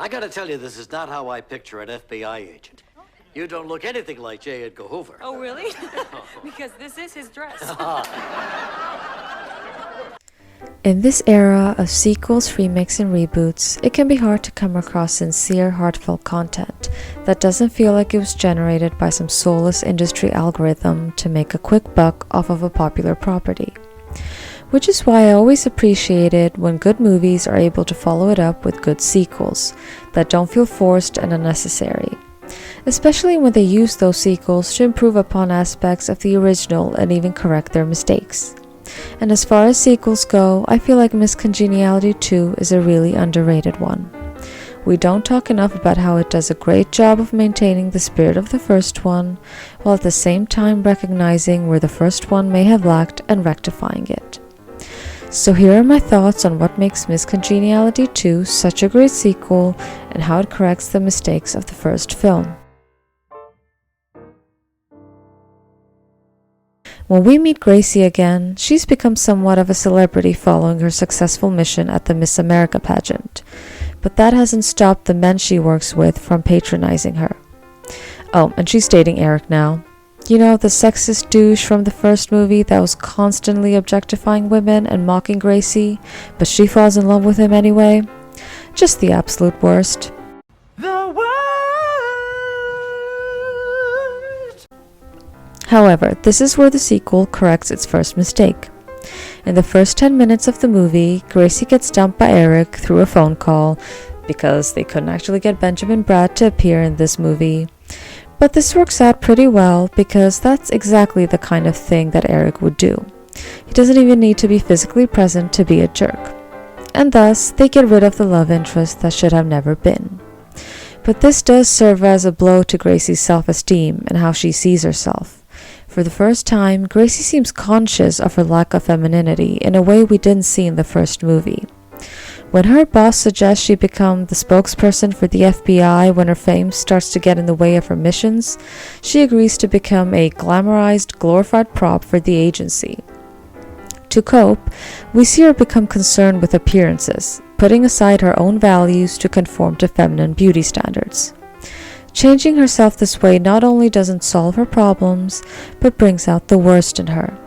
I gotta tell you, this is not how I picture an FBI agent. You don't look anything like J. Edgar Hoover. Oh, really? Because this is his dress. In this era of sequels, remakes, and reboots, it can be hard to come across sincere, heartfelt content that doesn't feel like it was generated by some soulless industry algorithm to make a quick buck off of a popular property. Which is why I always appreciate it when good movies are able to follow it up with good sequels that don't feel forced and unnecessary, especially when they use those sequels to improve upon aspects of the original and even correct their mistakes. And as far as sequels go, I feel like Miss Congeniality 2 is a really underrated one. We don't talk enough about how it does a great job of maintaining the spirit of the first one, while at the same time recognizing where the first one may have lacked and rectifying it. So here are my thoughts on what makes Miss Congeniality 2 such a great sequel and how it corrects the mistakes of the first film. When we meet Gracie again, she's become somewhat of a celebrity following her successful mission at the Miss America pageant, but that hasn't stopped the men she works with from patronizing her. Oh, and she's dating Eric now. You know, the sexist douche from the first movie that was constantly objectifying women and mocking Gracie, but she falls in love with him anyway. Just the absolute worst. However, this is where the sequel corrects its first mistake. In the first 10 minutes of the movie, Gracie gets dumped by Eric through a phone call because they couldn't actually get Benjamin Bratt to appear in this movie. But this works out pretty well because that's exactly the kind of thing that Eric would do. He doesn't even need to be physically present to be a jerk. And thus, they get rid of the love interest that should have never been. But this does serve as a blow to Gracie's self-esteem and how she sees herself. For the first time, Gracie seems conscious of her lack of femininity in a way we didn't see in the first movie. When her boss suggests she become the spokesperson for the FBI when her fame starts to get in the way of her missions, she agrees to become a glamorized, glorified prop for the agency. To cope, we see her become concerned with appearances, putting aside her own values to conform to feminine beauty standards. Changing herself this way not only doesn't solve her problems, but brings out the worst in her.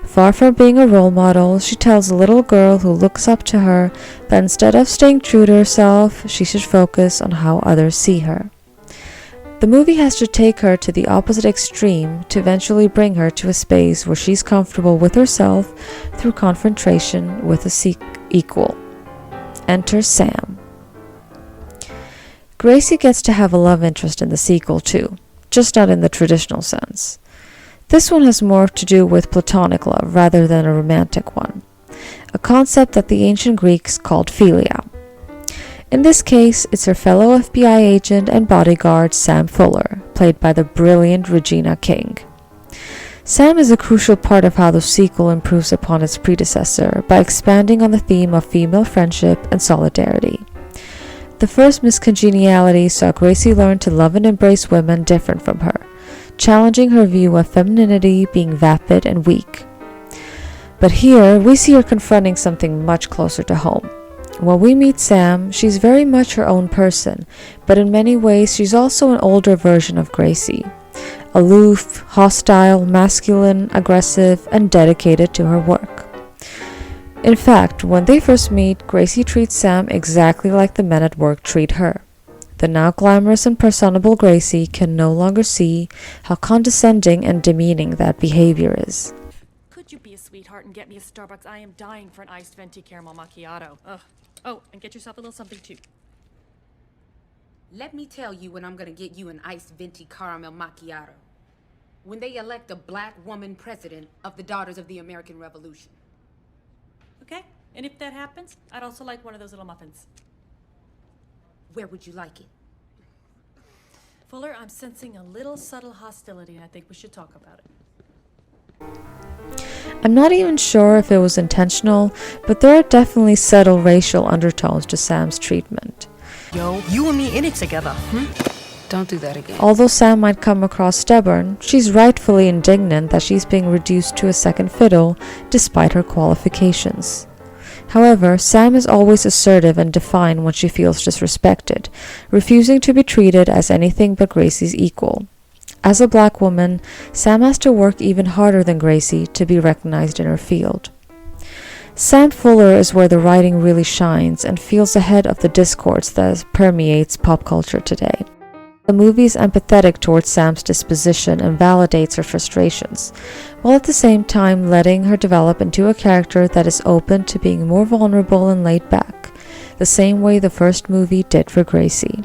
Far from being a role model, she tells a little girl who looks up to her that instead of staying true to herself, she should focus on how others see her. The movie has to take her to the opposite extreme to eventually bring her to a space where she's comfortable with herself through confrontation with a equal. Enter Sam. Gracie gets to have a love interest in the sequel too, just not in the traditional sense. This one has more to do with platonic love rather than a romantic one, a concept that the ancient Greeks called philia. In this case, it's her fellow FBI agent and bodyguard Sam Fuller, played by the brilliant Regina King. Sam is a crucial part of how the sequel improves upon its predecessor by expanding on the theme of female friendship and solidarity. The first Miss Congeniality saw Gracie learn to love and embrace women different from her, challenging her view of femininity being vapid and weak. But here, we see her confronting something much closer to home. When we meet Sam, she's very much her own person, but in many ways she's also an older version of Gracie. Aloof, hostile, masculine, aggressive, and dedicated to her work. In fact, when they first meet, Gracie treats Sam exactly like the men at work treat her. The now glamorous and personable Gracie can no longer see how condescending and demeaning that behavior is. Could you be a sweetheart and get me a Starbucks? I am dying for an iced venti caramel macchiato. Ugh. Oh, and get yourself a little something too. Let me tell you when I'm gonna get you an iced venti caramel macchiato. When they elect a black woman president of the Daughters of the American Revolution. Okay, and if that happens, I'd also like one of those little muffins. Where would you like it? Fuller, I'm sensing a little subtle hostility, and I think we should talk about it. I'm not even sure if it was intentional, but there are definitely subtle racial undertones to Sam's treatment. Yo, you and me in it together. Don't do that again. Although Sam might come across stubborn, she's rightfully indignant that she's being reduced to a second fiddle despite her qualifications. However, Sam is always assertive and defiant when she feels disrespected, refusing to be treated as anything but Gracie's equal. As a black woman, Sam has to work even harder than Gracie to be recognized in her field. Sam Fuller is where the writing really shines and feels ahead of the discourse that permeates pop culture today. The movie is empathetic towards Sam's disposition and validates her frustrations, while at the same time letting her develop into a character that is open to being more vulnerable and laid back, the same way the first movie did for Gracie.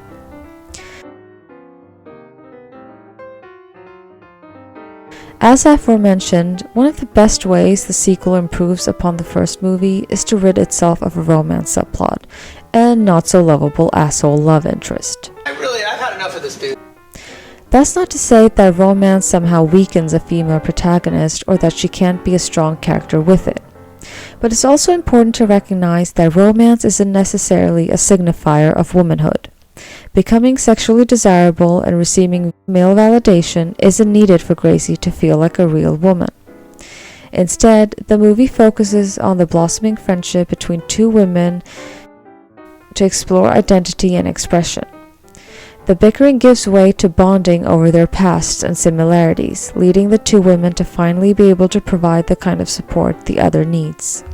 As aforementioned, one of the best ways the sequel improves upon the first movie is to rid itself of a romance subplot and not so lovable asshole love interest. I've had enough of this dude. That's not to say that romance somehow weakens a female protagonist or that she can't be a strong character with it. But it's also important to recognize that romance isn't necessarily a signifier of womanhood. Becoming sexually desirable and receiving male validation isn't needed for Gracie to feel like a real woman. Instead, the movie focuses on the blossoming friendship between two women to explore identity and expression. The bickering gives way to bonding over their pasts and similarities, leading the two women to finally be able to provide the kind of support the other needs.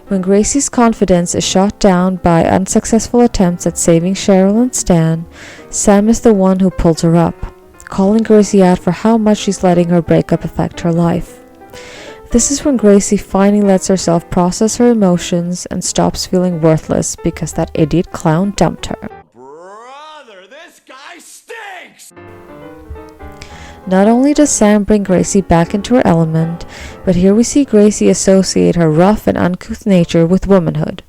When Gracie's confidence is shot down by unsuccessful attempts at saving Cheryl and Stan, Sam is the one who pulls her up, calling Gracie out for how much she's letting her breakup affect her life. This is when Gracie finally lets herself process her emotions and stops feeling worthless because that idiot clown dumped her. Brother, this guy stinks! Not only does Sam bring Gracie back into her element, but here we see Gracie associate her rough and uncouth nature with womanhood,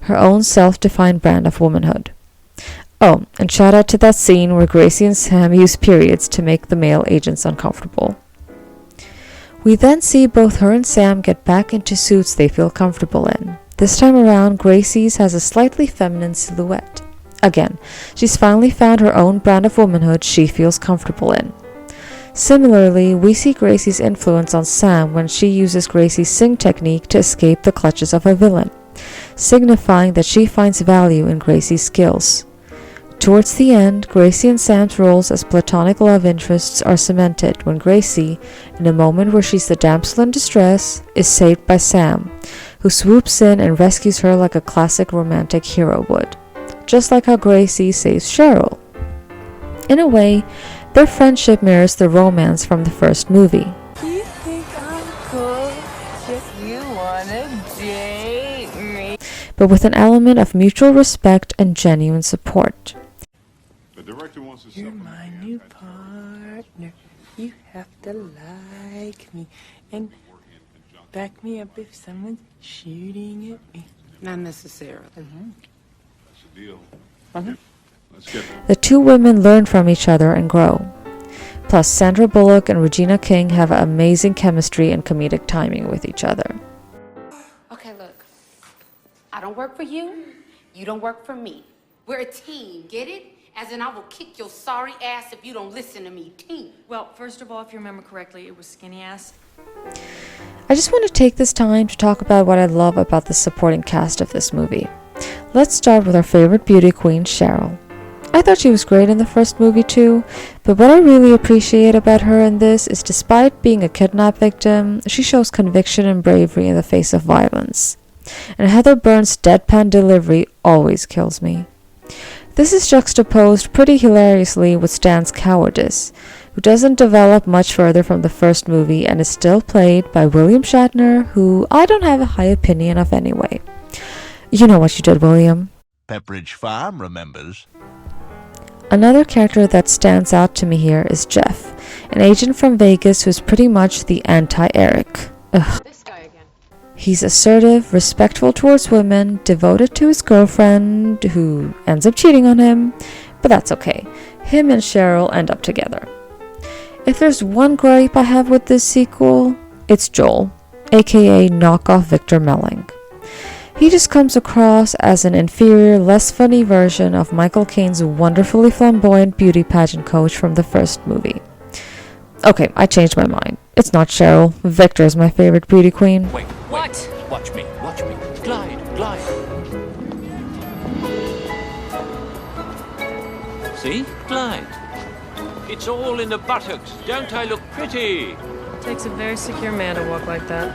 her own self-defined brand of womanhood. Oh, and shout out to that scene where Gracie and Sam use periods to make the male agents uncomfortable. We then see both her and Sam get back into suits they feel comfortable in. This time around, Gracie's has a slightly feminine silhouette. Again, she's finally found her own brand of womanhood she feels comfortable in. Similarly, we see Gracie's influence on Sam when she uses Gracie's sing technique to escape the clutches of a villain, signifying that she finds value in Gracie's skills. Towards the end, Gracie and Sam's roles as platonic love interests are cemented when Gracie, in a moment where she's the damsel in distress, is saved by Sam, who swoops in and rescues her like a classic romantic hero would, just like how Gracie saves Cheryl. In a way, their friendship mirrors the romance from the first movie. You think I'm cool? Just you wanna date me? But with an element of mutual respect and genuine support. The director wants to You're my new partner. You have to like me and back me up if someone's shooting at me. Not necessarily. That's the deal. Let's get The two women learn from each other and grow. Plus, Sandra Bullock and Regina King have amazing chemistry and comedic timing with each other. Okay, look. I don't work for you. You don't work for me. We're a team, get it? As in, I will kick your sorry ass if you don't listen to me. Team. Well, first of all, if you remember correctly, it was skinny ass. I just want to take this time to talk about what I love about the supporting cast of this movie. Let's start with our favorite beauty queen, Cheryl. I thought she was great in the first movie too, but what I really appreciate about her in this is despite being a kidnap victim, she shows conviction and bravery in the face of violence. And Heather Burns' deadpan delivery always kills me. This is juxtaposed pretty hilariously with Stan's cowardice, who doesn't develop much further from the first movie and is still played by William Shatner, who I don't have a high opinion of anyway. You know what you did, William. Pepperidge Farm remembers. Another character that stands out to me here is Jeff, an agent from Vegas who's pretty much the anti-Eric. Ugh. This guy again. He's assertive, respectful towards women, devoted to his girlfriend, who ends up cheating on him, but that's okay. Him and Cheryl end up together. If there's one gripe I have with this sequel, it's Joel, aka knockoff Victor Melling. He just comes across as an inferior, less funny version of Michael Caine's wonderfully flamboyant beauty pageant coach from the first movie. Okay, I changed my mind. It's not Cheryl. Victor is my favorite beauty queen. Wait. What? Watch me. Glide. See? Glide. It's all in the buttocks. Don't I look pretty? Takes a very secure man to walk like that.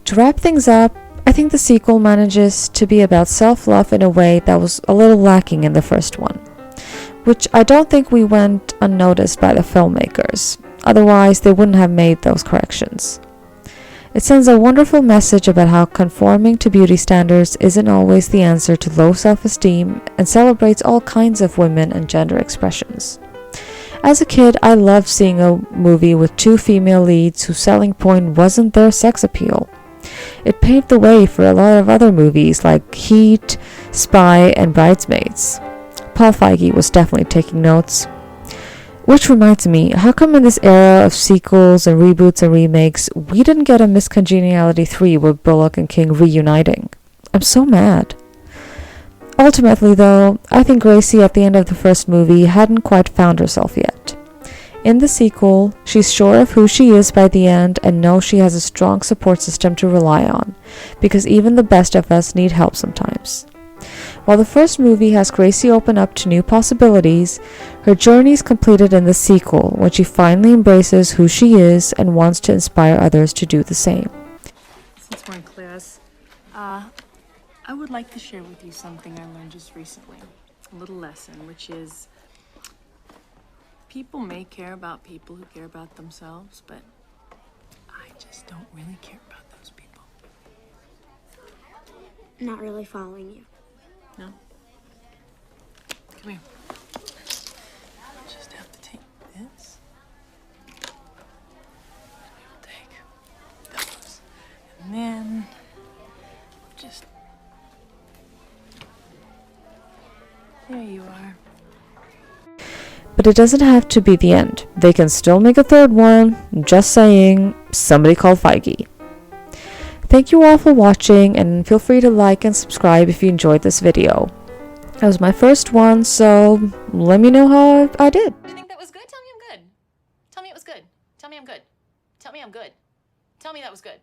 To wrap things up, I think the sequel manages to be about self-love in a way that was a little lacking in the first one, which I don't think we went unnoticed by the filmmakers. Otherwise, they wouldn't have made those corrections. It sends a wonderful message about how conforming to beauty standards isn't always the answer to low self-esteem and celebrates all kinds of women and gender expressions. As a kid, I loved seeing a movie with two female leads whose selling point wasn't their sex appeal. It paved the way for a lot of other movies like Heat, Spy, and Bridesmaids. Paul Feige was definitely taking notes. Which reminds me, how come in this era of sequels and reboots and remakes, we didn't get a Miss Congeniality 3 with Bullock and King reuniting? I'm so mad. Ultimately though, I think Gracie at the end of the first movie hadn't quite found herself yet. In the sequel, she's sure of who she is by the end and knows she has a strong support system to rely on, because even the best of us need help sometimes. While the first movie has Gracie open up to new possibilities, her journey is completed in the sequel when she finally embraces who she is and wants to inspire others to do the same. Since we're in class, I would like to share with you something I learned just recently. A little lesson, which is people may care about people who care about themselves, but I just don't really care about those people. Not really following you. No? Come here. Just have to take this. We'll take those. And then just there you are. But it doesn't have to be the end. They can still make a third one. Just saying, somebody called Feige. Thank you all for watching, and feel free to like and subscribe if you enjoyed this video. That was my first one, so let me know how I did. You think that was good? Tell me I'm good. Tell me it was good. Tell me I'm good. Tell me I'm good. Tell me that was good.